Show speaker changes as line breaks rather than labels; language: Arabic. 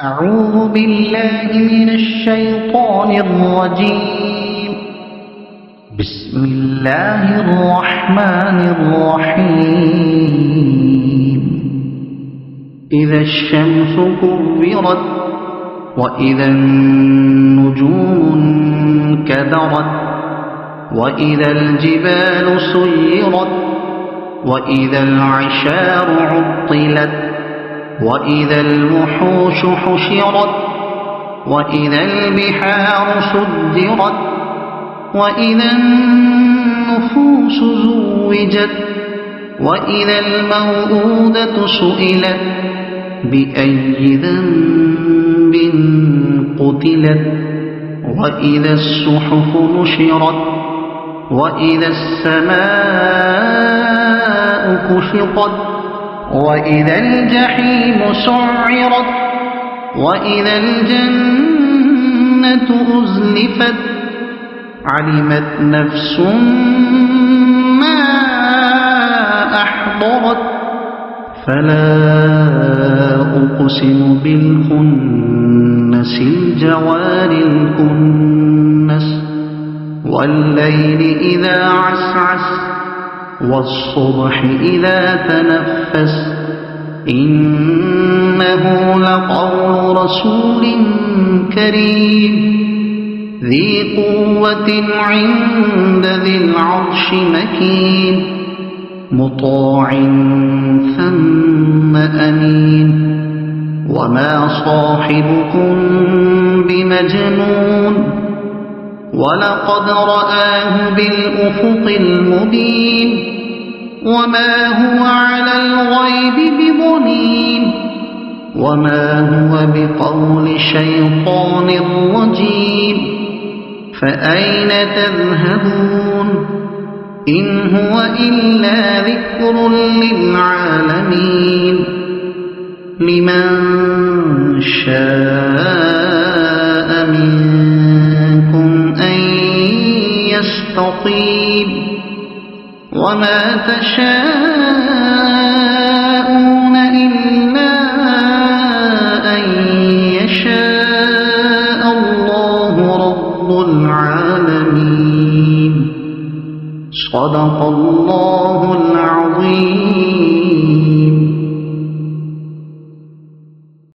أعوذ بالله من الشيطان الرجيم. بسم الله الرحمن الرحيم. إذا الشمس كورت وإذا النجوم انكدرت وإذا الجبال سيرت وإذا العشار عطلت وإذا الوحوش حشرت وإذا البحار سجرت وإذا النفوس زوجت وإذا الموءودة سئلت بأي ذنب قتلت وإذا الصحف نشرت وإذا السماء كشطت وإذا الجحيم سعرت وإذا الجنة أزلفت علمت نفس ما أحضرت فلا أقسم بالخنس الجوار الكنس والليل إذا عسعس والصبح إذا تنفس إنه لقول رسول كريم ذي قوة عند ذي العرش مكين مطاع ثم أمين وما صاحبكم بمجنون ولقد رآه بالأفق المبين وما هو على الغيب بضنين وما هو بقول شيطان رجيم فأين تذهبون إن هو إلا ذكر للعالمين لمن شاء منكم أن يستقيم وما تشاءون إلا أن يشاء الله رب العالمين صدق الله العظيم.